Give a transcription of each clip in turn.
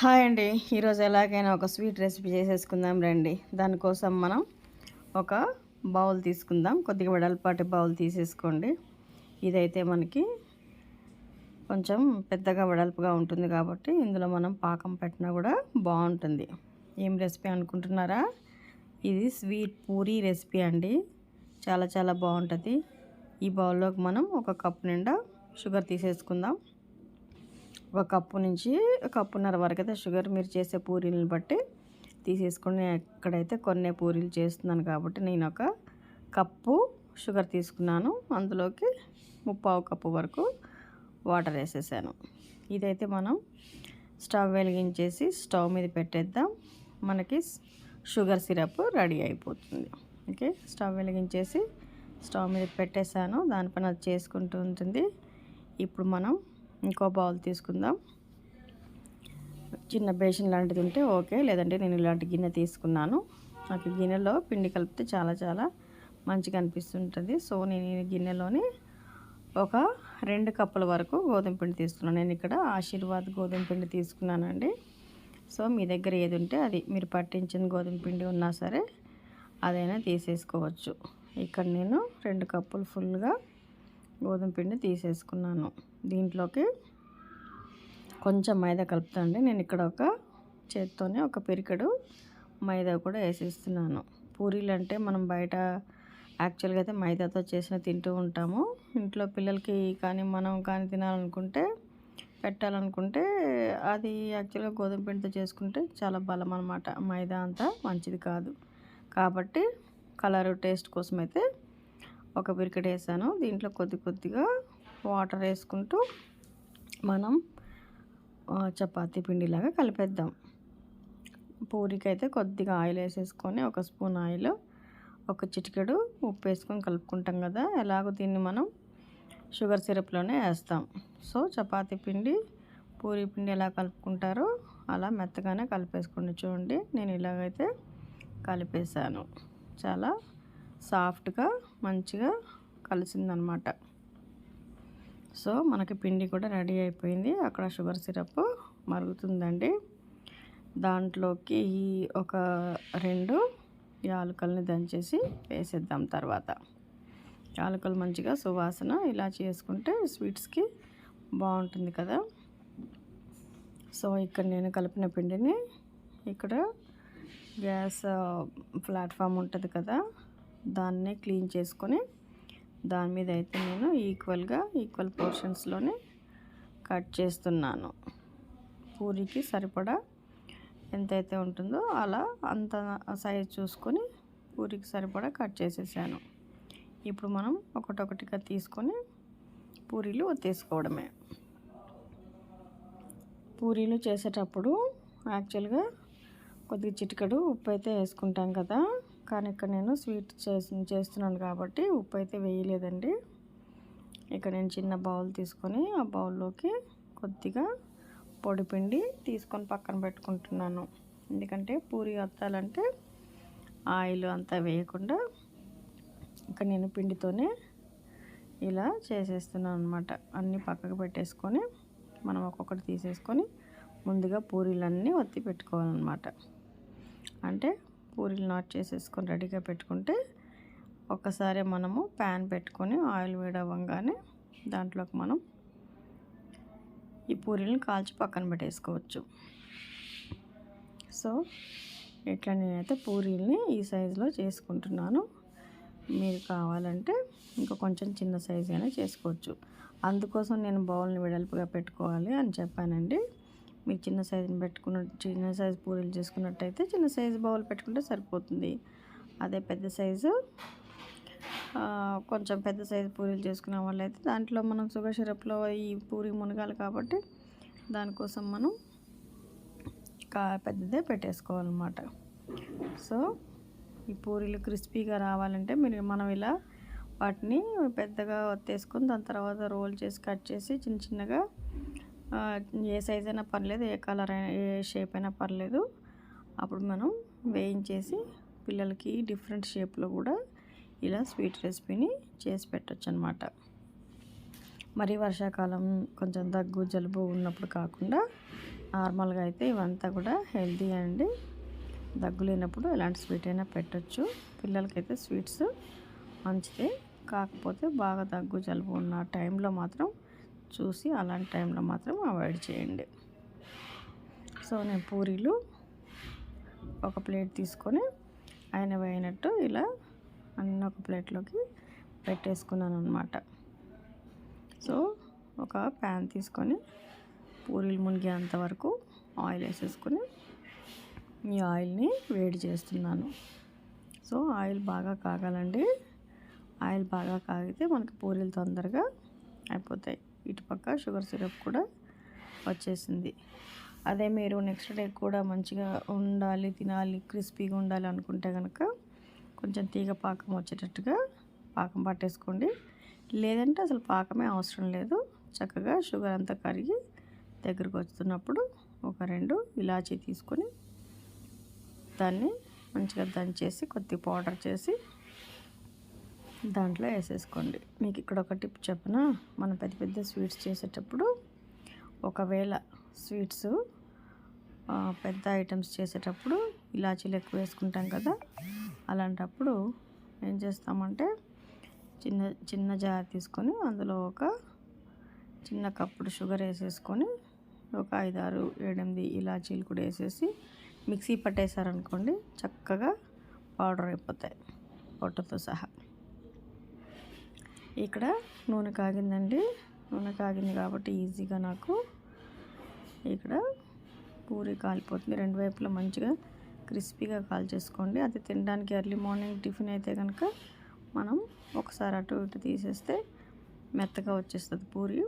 Hi అండి. ఈరోజు ఎలాగైనా ఒక స్వీట్ రెసిపీ చేసేసుకుందాం రండి. దానికోసం మనం ఒక బౌల్ తీసుకుందాం. కొద్దిగా వెడల్పాటి బౌల్ తీసేసుకోండి. ఇదైతే మనకి కొంచెం పెద్దగా వెడల్పుగా ఉంటుంది కాబట్టి ఇందులో మనం పాకం పెట్టినా కూడా బాగుంటుంది. ఏం రెసిపీ అనుకుంటున్నారా? ఇది స్వీట్ పూరీ రెసిపీ అండి. చాలా చాలా బాగుంటుంది. ఈ బౌల్లోకి మనం ఒక కప్పు నిండా షుగర్ తీసేసుకుందాం. ఒక కప్పు నుంచి కప్పున్నర వరకు అయితే షుగర్ మీరు చేసే పూరీలను బట్టి తీసేసుకొని, ఎక్కడైతే కొన్ని పూరీలు చేస్తున్నాను కాబట్టి నేను ఒక కప్పు షుగర్ తీసుకున్నాను. అందులోకి 3/4 కప్పు వరకు వాటర్ వేసేసాను. ఇదైతే మనం స్టవ్ వెలిగించేసి స్టవ్ మీద పెట్టేద్దాం. మనకి షుగర్ సిరప్ రెడీ అయిపోతుంది. ఓకే, స్టవ్ వెలిగించేసి స్టవ్ మీద పెట్టేశాను. దానిపైన అది చేసుకుంటూ ఉంటుంది. ఇప్పుడు మనం ఇంకో బౌల్ తీసుకుందాం. చిన్న బేషన్ లాంటిది ఉంటే ఓకే, లేదంటే నేను ఇలాంటి గిన్నె తీసుకున్నాను. నాకు గిన్నెలో పిండి కలిపితే చాలా చాలా మంచిగా అనిపిస్తుంటుంది. సో నేను ఈ గిన్నెలోని ఒక 2 కప్పుల వరకు గోధుమ పిండి తీసుకున్నాను. నేను ఇక్కడ ఆశీర్వాద్ గోధుమ పిండి తీసుకున్నానండి. సో మీ దగ్గర ఏది ఉంటే అది, మీరు పట్టించిన గోధుమ పిండి ఉన్నా సరే అదైనా తీసేసుకోవచ్చు. ఇక్కడ నేను 2 కప్పులు ఫుల్గా గోధుమ పిండి తీసేసుకున్నాను. దీంట్లోకి కొంచెం మైదా కలుపుతాండి. నేను ఇక్కడ ఒక చేత్తోనే ఒక పిరికెడు మైదా కూడా వేసేస్తున్నాను. పూరీలు అంటే మనం బయట యాక్చువల్గా అయితే మైదాతో చేసిన తింటూ ఉంటాము. ఇంట్లో పిల్లలకి కానీ మనం కానీ తినాలనుకుంటే, పెట్టాలనుకుంటే అది యాక్చువల్గా గోధుమ పిండితో చేసుకుంటే చాలా బలం అన్నమాట. మైదా అంతా మంచిది కాదు కాబట్టి కలర్ టేస్ట్ కోసం అయితే ఒక పిరికెడు వేసాను. దీంట్లో కొద్ది కొద్దిగా వాటర్ వేసుకుంటూ మనం చపాతీ పిండిలాగా కలిపేద్దాం. పూరికి అయితే కొద్దిగా ఆయిల్ వేసేసుకొని, ఒక స్పూన్ ఆయిల్, ఒక చిటికెడు ఉప్పు వేసుకొని కలుపుకుంటాం కదా. ఎలాగో దీన్ని మనం షుగర్ సిరప్లోనే వేస్తాం. సో చపాతీ పిండి, పూరీ పిండి ఎలా కలుపుకుంటారో అలా మెత్తగానే కలిపేసుకోండి. చూడండి, నేను ఇలాగైతే కలిపేసాను. చాలా సాఫ్ట్గా మంచిగా కలిసిందనమాట. సో మనకి పిండి కూడా రెడీ అయిపోయింది. అక్కడ షుగర్ సిరప్ మరుగుతుందండి. దాంట్లోకి ఒక 2 యాలకుల్ని దంచేసి వేసేద్దాం. తర్వాత యాలకులు మంచిగా సువాసన ఇలా చేసుకుంటే స్వీట్స్కి బాగుంటుంది కదా. సో ఇక్కడ నేను కలిపిన పిండిని ఇక్కడ గ్యాస్ ప్లాట్ఫామ్ ఉంటుంది కదా, దాన్ని క్లీన్ చేసుకొని దాని మీద అయితే నేను ఈక్వల్ పోర్షన్స్లోనే కట్ చేస్తున్నాను. పూరికి సరిపడా ఎంతైతే ఉంటుందో అలా అంత సైజ్ చూసుకొని పూరికి సరిపడా కట్ చేసేసాను. ఇప్పుడు మనం ఒకటొకటిగా తీసుకొని పూరీలు ఒత్తేసుకోవడమే. పూరీలు చేసేటప్పుడు యాక్చువల్గా కొద్దిగా చిటికెడు ఉప్పు అయితే వేసుకుంటాం కదా, కానీ ఇక్కడ నేను స్వీట్ చేస్తున్నాను కాబట్టి ఉప్పు అయితే వేయలేదండి. ఇక్కడ నేను చిన్న బౌల్ తీసుకొని ఆ బౌల్లోకి కొద్దిగా పొడి పిండి తీసుకొని పక్కన పెట్టుకుంటున్నాను. ఎందుకంటే పూరి వత్తాలంటే ఆయిల్ అంతా వేయకుండా ఇక్కడ నేను పిండితోనే ఇలా చేసేస్తున్నాను అనమాట. అన్నీ పక్కకు పెట్టేసుకొని మనం ఒక్కొక్కటి తీసేసుకొని ముందుగా పూరీలన్నీ ఒత్తి పెట్టుకోవాలన్నమాట. అంటే పూరీలు నాట్ చేసేసుకొని రెడీగా పెట్టుకుంటే ఒక్కసారి మనము ప్యాన్ పెట్టుకొని ఆయిల్ వేడవ్వగానే దాంట్లోకి మనం ఈ పూరీలను కాల్చి పక్కన పెట్టేసుకోవచ్చు. సో ఇట్లా నేనైతే పూరీల్ని ఈ సైజులో చేసుకుంటున్నాను. మీరు కావాలంటే ఇంకా కొంచెం చిన్న సైజు అయినా చేసుకోవచ్చు. అందుకోసం నేను బౌల్ని వెడల్పుగా పెట్టుకోవాలి అని చెప్పానండి. మీరు చిన్న సైజు పూరీలు చేసుకున్నట్టయితే చిన్న సైజు బౌల్ పెట్టుకుంటే సరిపోతుంది. అదే పెద్ద సైజు కొంచెం పెద్ద సైజు పూరీలు చేసుకునే వాళ్ళైతే దాంట్లో మనం షుగర్ సిరప్లో ఈ పూరి మునగాలి కాబట్టి దానికోసం మనం పెద్దదే పెట్టేసుకోవాలన్నమాట. సో ఈ పూరీలు క్రిస్పీగా రావాలంటే మనం ఇలా వాటిని పెద్దగా ఒత్తేసుకొని దాని తర్వాత రోల్ చేసి కట్ చేసి చిన్న చిన్నగా ఏ సైజ్ అయినా పర్లేదు, ఏ కలర్ అయినా ఏ షేప్ అయినా పర్లేదు. అప్పుడు మనం వేయించేసి పిల్లలకి డిఫరెంట్ షేప్లో కూడా ఇలా స్వీట్ రెసిపీని చేసి పెట్టచ్చు అన్నమాట. మరి వర్షాకాలం కొంచెం దగ్గు జలుబు ఉన్నప్పుడు కాకుండా నార్మల్గా అయితే ఇవంతా కూడా హెల్తీ అండి. దగ్గు లేనప్పుడు ఎలాంటి స్వీట్ అయినా పెట్టచ్చు. పిల్లలకైతే స్వీట్స్ మంచిదే. కాకపోతే బాగా దగ్గు జలుబు ఉన్న టైంలో మాత్రం చూసి అలాంటి టైంలో మాత్రం అవాయిడ్ చేయండి. సో నేను పూరీలు ఒక ప్లేట్ తీసుకొని అయినట్టు ఇలా అన్నీ ఒక ప్లేట్లోకి పెట్టేసుకున్నాను అనమాట. సో ఒక ప్యాన్ తీసుకొని పూరీలు మునిగేంత వరకు ఆయిల్ వేసేసుకొని ఈ ఆయిల్ని వేడి చేస్తున్నాను. సో ఆయిల్ బాగా కాగాలండి. ఆయిల్ బాగా కాగితే మనకి పూరీలు తొందరగా అయిపోతాయి. ఇటుపక్క షుగర్ సిరప్ కూడా వచ్చేసింది. అదే మీరు నెక్స్ట్ డే కూడా మంచిగా ఉండాలి, తినాలి, క్రిస్పీగా ఉండాలి అనుకుంటే కనుక కొంచెం తీగ పాకం వచ్చేటట్టుగా పాకం పట్టేసుకోండి. లేదంటే అసలు పాకమే అవసరం లేదు. చక్కగా షుగర్ అంతా కరిగి దగ్గరకు వస్తున్నప్పుడు ఒక 2 ఇలాచీ తీసుకొని దాన్ని మంచిగా దంచేసి కొద్దిగా పౌడర్ చేసి దాంట్లో వేసేసుకోండి. మీకు ఇక్కడ ఒక టిప్ చెప్పనా, మనం పెద్ద పెద్ద స్వీట్స్ చేసేటప్పుడు ఒకవేళ స్వీట్స్ పెద్ద ఐటమ్స్ చేసేటప్పుడు ఇలాచీలు ఎక్కువ వేసుకుంటాం కదా, అలాంటప్పుడు ఏం చేస్తామంటే చిన్న జార్ తీసుకొని అందులో ఒక చిన్న కప్పుడు షుగర్ వేసేసుకొని ఒక 5, 6, 7, 8 ఇలాచీలు కూడా వేసేసి మిక్సీ పట్టేశారనుకోండి, చక్కగా పౌడర్ అయిపోతాయి పొట్టుతో సహా. ఇక్కడ నూనె కాగిందండి. నూనె కాగింది కాబట్టి ఈజీగా నాకు ఇక్కడ పూరి కాలిపోతుంది. 2 వైపులా మంచిగా క్రిస్పీగా కాల్చేసుకోండి. అది తినడానికి ఎర్లీ మార్నింగ్ టిఫిన్ అయితే కనుక మనం ఒకసారి అటు ఇటు తీసేస్తే మెత్తగా వచ్చేస్తుంది పూరి.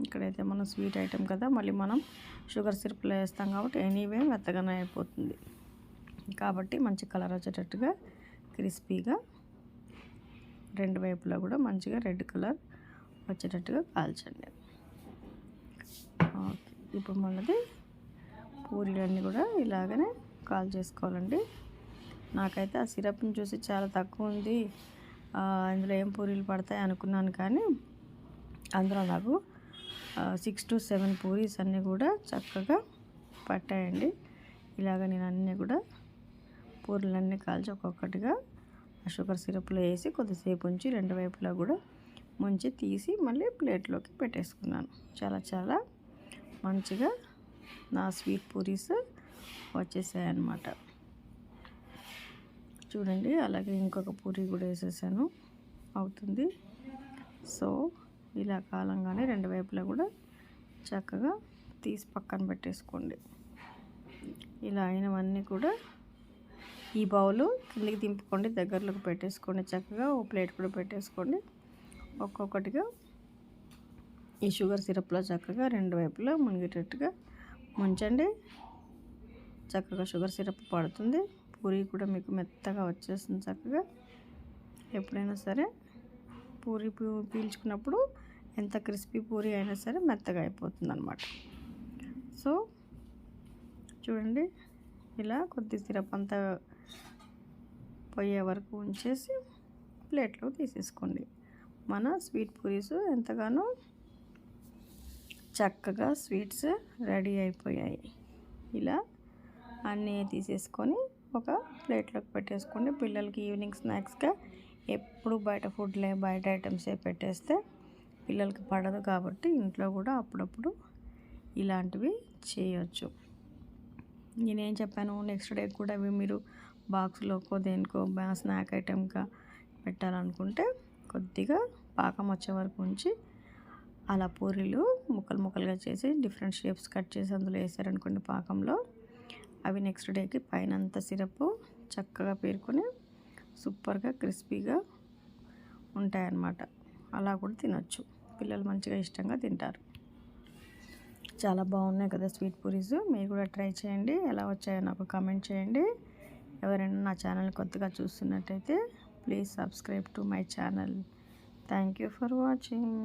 ఇక్కడైతే మనం స్వీట్ ఐటెం కదా, మళ్ళీ మనం షుగర్ సిరప్లో వేస్తాం కాబట్టి ఎనీవే మెత్తగానే అయిపోతుంది. కాబట్టి మంచి కలర్ వచ్చేటట్టుగా క్రిస్పీగా 2 వైపులా కూడా మంచిగా రెడ్ కలర్ వచ్చేటట్టుగా కాల్చండి. ఓకే, ఇప్పుడు మనది పూరీలన్నీ కూడా ఇలాగనే కాల్ చేసుకోవాలండి. నాకైతే ఆ సిరప్ని చూసి చాలా తక్కువ ఉంది, ఇందులో ఏం పూరీలు పడతాయి అనుకున్నాను, కానీ అందులో నాకు 6 to 7 పూరీస్ అన్నీ కూడా చక్కగా పట్టాయండి. ఇలాగ నేను అన్నీ కూడా పూరీలన్నీ కాల్చి ఒక్కొక్కటిగా ఆ షుగర్ సిరప్లో వేసి కొద్దిసేపు ఉంచి 2 వైపులా కూడా ముంచి తీసి మళ్ళీ ప్లేట్లోకి పెట్టేసుకున్నాను. చాలా చాలా మంచిగా నా స్వీట్ పూరీస్ వచ్చేసాయి అన్నమాట. చూడండి, అలాగే ఇంకొక పూరీ కూడా వేసేసాను, అవుతుంది. సో ఇలా కాలంగానే 2 వైపులా కూడా చక్కగా తీసి పక్కన పెట్టేసుకోండి. ఇలా అయినవన్నీ కూడా ఈ బౌలు కిందికి దింపుకోండి, దగ్గరలోకి పెట్టేసుకోండి. చక్కగా ఓ ప్లేట్ కూడా పెట్టేసుకోండి. ఒక్కొక్కటిగా ఈ షుగర్ సిరప్లో చక్కగా 2 వైపులా మునిగేటట్టుగా ముంచండి. చక్కగా షుగర్ సిరప్ పడుతుంది, పూరీ కూడా మీకు మెత్తగా వచ్చేస్తుంది. చక్కగా ఎప్పుడైనా సరే పూరీ పీల్చుకున్నప్పుడు ఎంత క్రిస్పీ పూరీ అయినా సరే మెత్తగా అయిపోతుంది అన్నమాట. సో చూడండి, ఇలా కొద్ది సిరప్ అంతా పోయే వరకు ఉంచేసి ప్లేట్లో తీసేసుకోండి. మన స్వీట్ పూరీస్ ఎంతగానో చక్కగా స్వీట్స్ రెడీ అయిపోయాయి. ఇలా అన్నీ తీసేసుకొని ఒక ప్లేట్లోకి పెట్టేసుకోండి. పిల్లలకి ఈవినింగ్ స్నాక్స్గా ఎప్పుడు బయట ఐటమ్సే పెట్టేస్తే పిల్లలకి పడదు, కాబట్టి ఇంట్లో కూడా అప్పుడప్పుడు ఇలాంటివి చేయొచ్చు. నేనేం చెప్పాను, నెక్స్ట్ డే కూడా అవి మీరు బాక్స్లోకో దేనికో స్నాక్ ఐటెంగా పెట్టాలనుకుంటే కొద్దిగా పాకం వచ్చే వరకు ఉంచి అలా పూరీలు ముక్కలు ముక్కలుగా చేసి డిఫరెంట్ షేప్స్ కట్ చేసి అందులో వేసారనుకోండి పాకంలో, అవి నెక్స్ట్ డేకి పైన అంతా సిరప్ చక్కగా పేరుకొని సూపర్గా క్రిస్పీగా ఉంటాయన్నమాట. అలా కూడా తినొచ్చు, పిల్లలు మంచిగా ఇష్టంగా తింటారు. చాలా బాగున్నాయి కదా స్వీట్ పూరీస్. మీరు కూడా ట్రై చేయండి, ఎలా వచ్చాయో నాకు కామెంట్ చేయండి. ఎవరైనా నా ఛానల్ కొత్తగా చూస్తున్నట్టయితే please subscribe to my channel. Thank you for watching.